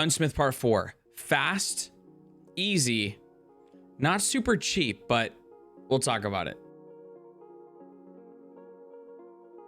Gunsmith Part 4. Fast, easy, not super cheap, but we'll talk about it.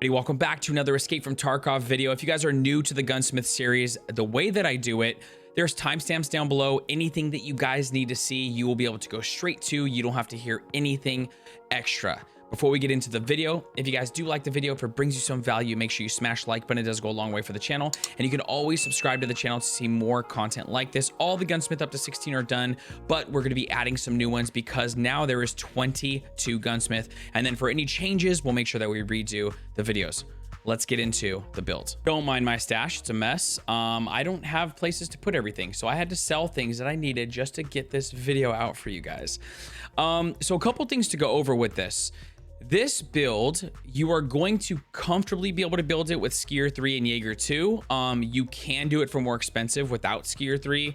Welcome back to another Escape from Tarkov video. If you guys are new to the Gunsmith series, the way that I do it, there's timestamps down below. Anything that you guys need to see, you will be able to go straight to. You don't have to hear anything extra. Before we get into the video, if you guys do like the video, if it brings you some value, make sure you smash like button. It does go a long way for the channel. And you can always subscribe to the channel to see more content like this. All the Gunsmith up to 16 are done, but we're going to be adding some new ones because now there is 22 Gunsmith. And then for any changes, we'll make sure that we redo the videos. Let's get into the build. Don't mind my stash, it's a mess. I don't have places to put everything, so I had to sell things that I needed just to get this video out for you guys. So a couple things to go over with this. This build, you are going to comfortably be able to build it with Skier 3 and Jaeger 2. You can do it for more expensive without Skier 3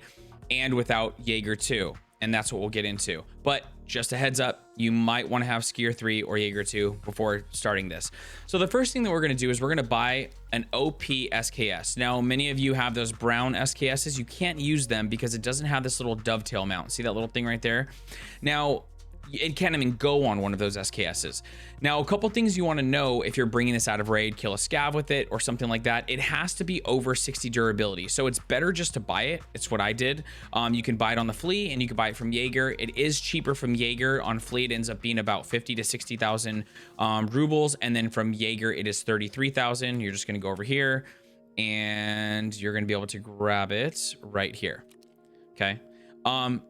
and without Jaeger 2, and that's what we'll get into. But just a heads up, you might want to have Skier 3 or Jaeger 2 before starting this. So the first thing that we're going to do is we're going to buy an OP SKS. Now, many of you have those brown SKSs. You can't use them because it doesn't have this little dovetail mount. See that little thing right there? Now, it can't even go on one of those SKSs. Now, a couple things you want to know if you're bringing this out of raid, kill a scav with it or something like that, it has to be over 60 durability. So it's better just to buy it. It's what I did. You can buy it on the flea and you can buy it from Jaeger. It is cheaper from Jaeger. On flea, it ends up being about 50 to 60,000 rubles. And then from Jaeger, it is 33,000. You're just going to go over here and you're going to be able to grab it right here. Okay.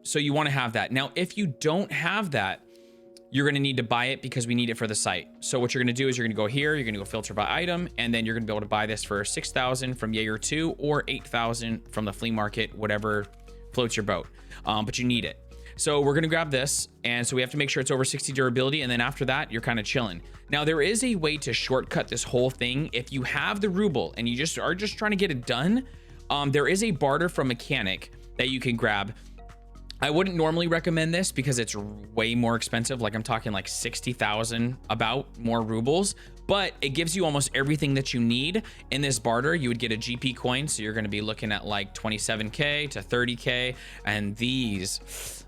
So you want to have that. Now, if you don't have that, you're going to need to buy it because we need it for the site. So what you're going to do is you're going to go here, you're going to go filter by item, and then you're going to be able to buy this for 6,000 from Jaeger 2 or 8,000 from the flea market, whatever floats your boat. But you need it. So we're going to grab this. And so we have to make sure it's over 60 durability. And then after that, you're kind of chilling. Now, there is a way to shortcut this whole thing. If you have the ruble and you are just trying to get it done, there is a barter from mechanic that you can grab. I wouldn't normally recommend this because it's way more expensive. Like I'm talking like 60,000 about more rubles, but it gives you almost everything that you need in this barter. You would get a GP coin. So you're going to be looking at like 27K to 30K, and these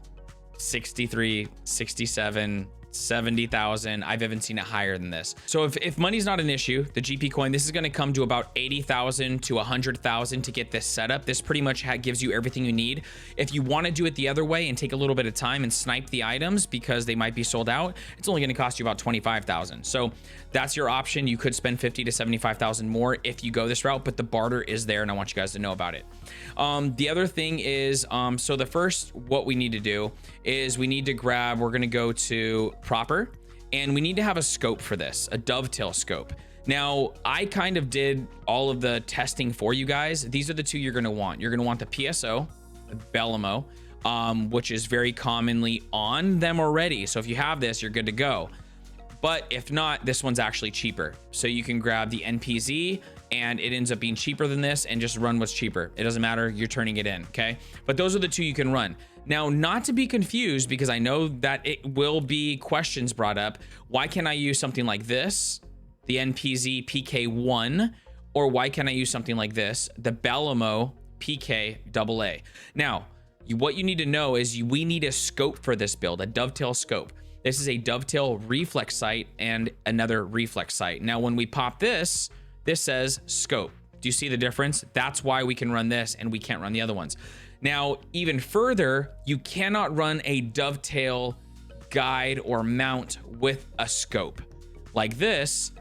63, 67, 70,000. I've even seen it higher than this. So if money's not an issue, the GP coin, this is going to come to about 80,000 to 100,000 to get this set up. This pretty much gives you everything you need. If you want to do it the other way and take a little bit of time and snipe the items because they might be sold out, it's only going to cost you about 25,000. So that's your option. You could spend 50 to 75,000 more if you go this route, but the barter is there and I want you guys to know about it. The other thing is, so the first, what we need to do is we need to grab, we're going to go to proper, and we need to have a scope for this, a dovetail scope. Now, I kind of did all of the testing for you guys. These are the two you're going to want. You're going to want the PSO, the Bellomo, which is very commonly on them already. So if you have this, you're good to go. But if not, this one's actually cheaper. So you can grab the NPZ and it ends up being cheaper than this, and just run what's cheaper. It doesn't matter, you're turning it in, okay? But those are the two you can run. Now, not to be confused, because I know that it will be questions brought up. Why can't I use something like this, the NPZ PK1, or why can't I use something like this, the Bellomo PK AA? Now, what you need to know is we need a scope for this build, a dovetail scope. This is a dovetail reflex sight and another reflex sight. Now, when we pop this, this says scope. Do you see the difference? That's why we can run this and we can't run the other ones. Now, even further, you cannot run a dovetail guide or mount with a scope like this,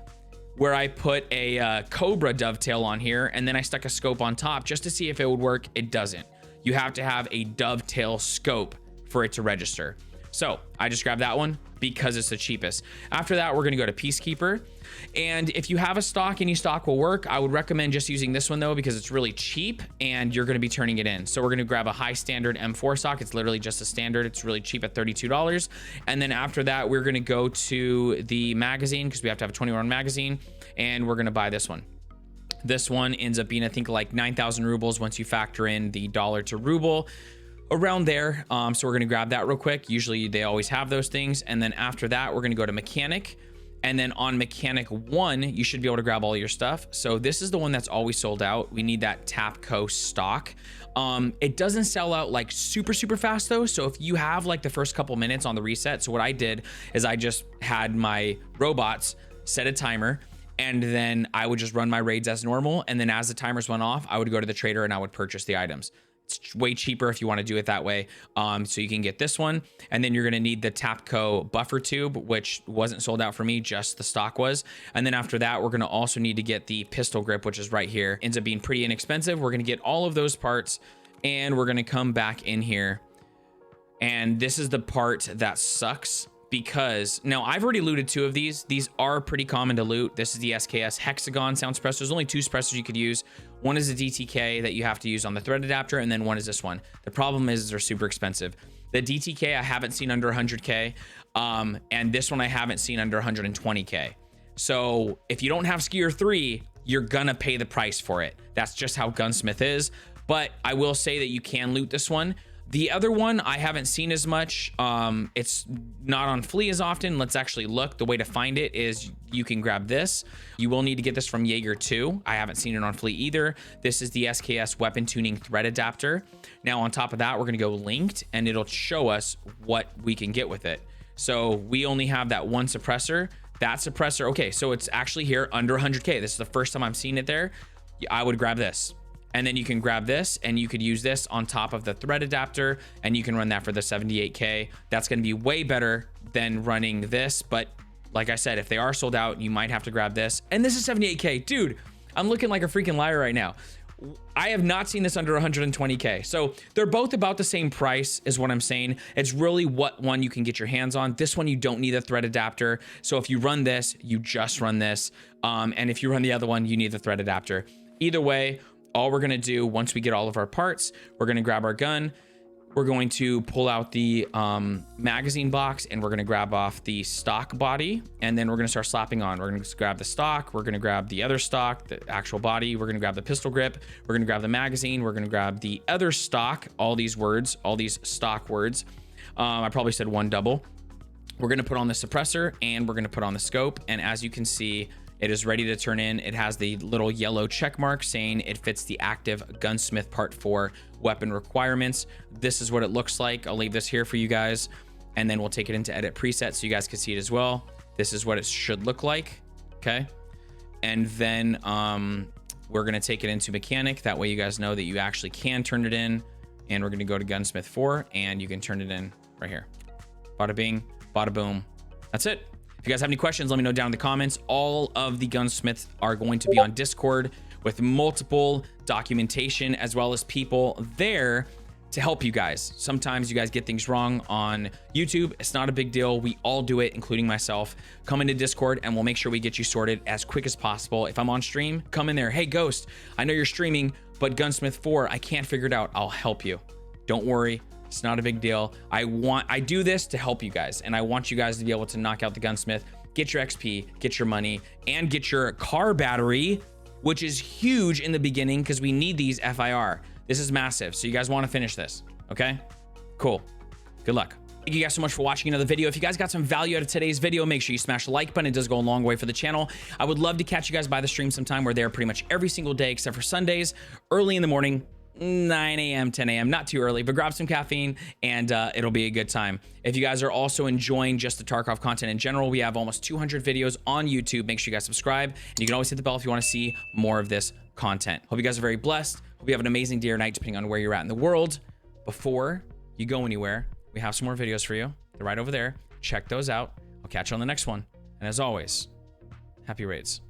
where I put a Cobra dovetail on here and then I stuck a scope on top just to see if it would work. It doesn't. You have to have a dovetail scope for it to register. So I just grabbed that one because it's the cheapest. After that, we're going to go to Peacekeeper. And if you have a stock, any stock will work. I would recommend just using this one though, because it's really cheap and you're going to be turning it in. So we're going to grab a high standard M4 stock. It's literally just a standard. It's really cheap at $32. And then after that, we're going to go to the magazine because we have to have a 20 round magazine, and we're going to buy this one. This one ends up being, I think, like 9,000 rubles once you factor in the dollar to ruble. Around there. So we're going to grab that real quick. Usually they always have those things. And then after that, we're going to go to mechanic. And then on mechanic 1, you should be able to grab all your stuff. So this is the one that's always sold out. We need that Tapco stock. It doesn't sell out like super fast though. So if you have like the first couple minutes on the reset, so what I did is I just had my robots set a timer, and then I would just run my raids as normal. And then as the timers went off, I would go to the trader and I would purchase the items. It's way cheaper if you want to do it that way. So you can get this one, and then you're going to need the Tapco buffer tube, which wasn't sold out for me, just the stock was. And then after that, we're going to also need to get the pistol grip, which is right here. Ends up being pretty inexpensive. We're going to get all of those parts, and we're going to come back in here. And this is the part that sucks, because now I've already looted 2 of these. These are pretty common to loot. This is the SKS hexagon sound suppressor. There's only 2 suppressors you could use. One is a DTK that you have to use on the thread adapter, and then one is this one. The problem is they're super expensive. The DTK I haven't seen under 100K, and this one I haven't seen under 120K. So if you don't have Skier 3, you're gonna pay the price for it. That's just how Gunsmith is. But I will say that you can loot this one. The other one I haven't seen as much. It's not on Flea as often. Let's actually look. The way to find it is you can grab this. You will need to get this from Jaeger 2. I haven't seen it on Flea either. This is the SKS weapon tuning thread adapter. Now on top of that, we're gonna go linked, and it'll show us what we can get with it. So we only have that one suppressor. That suppressor, okay, so it's actually here under 100K. This is the first time I'm seeing it there. I would grab this. And then you can grab this, and you could use this on top of the thread adapter, and you can run that for the 78K. That's going to be way better than running this. But like I said, if they are sold out, you might have to grab this. And this is 78K. Dude, I'm looking like a freaking liar right now. I have not seen this under 120K. So they're both about the same price is what I'm saying. It's really what one you can get your hands on. This one, you don't need a thread adapter. So if you run this, you just run this. And if you run the other one, you need the thread adapter. Either way, all we're gonna do once we get all of our parts, we're gonna grab our gun. We're going to pull out the magazine box, and we're gonna grab off the stock body, and then we're gonna start slapping on. We're gonna grab the stock, we're gonna grab the other stock, the actual body, we're gonna grab the pistol grip, we're gonna grab the magazine, we're gonna grab the other stock, all these words, all these stock words. I probably said one double. We're gonna put on the suppressor, and we're gonna put on the scope, and as you can see, it is ready to turn in. It has the little yellow check mark saying it fits the active Gunsmith Part 4 weapon requirements. This is what it looks like. I'll leave this here for you guys, and then we'll take it into edit presets so you guys can see it as well. This is what it should look like, okay? And then we're gonna take it into mechanic. That way you guys know that you actually can turn it in, and we're gonna go to Gunsmith 4, and you can turn it in right here. Bada bing, bada boom. That's it. If you guys have any questions, let me know down in the comments. All of the gunsmiths are going to be on Discord with multiple documentation as well as people there to help you guys. Sometimes you guys get things wrong on YouTube. It's not a big deal. We all do it, including myself. Come into Discord and we'll make sure we get you sorted as quick as possible. If I'm on stream, come in there. Hey, Ghost, I know you're streaming, but Gunsmith 4, I can't figure it out. I'll help you. Don't worry. It's not a big deal. I do this to help you guys, and I want you guys to be able to knock out the Gunsmith, get your XP, get your money, and get your car battery, which is huge in the beginning because we need these FIR. This is massive, so you guys want to finish this, okay? Cool. Good luck. Thank you guys so much for watching another video. If you guys got some value out of today's video, make sure you smash the like button. It does go a long way for the channel. I would love to catch you guys by the stream sometime. We're there pretty much every single day except for Sundays, early in the morning. 9 a.m., 10 a.m., not too early, but grab some caffeine and it'll be a good time. If you guys are also enjoying just the Tarkov content in general, we have almost 200 videos on YouTube. Make sure you guys subscribe, and you can always hit the bell if you want to see more of this content. Hope you guys are very blessed. Hope you have an amazing day or night, depending on where you're at in the world. Before you go anywhere, we have some more videos for you. They're right over there. Check those out. I'll catch you on the next one. And as always, happy raids.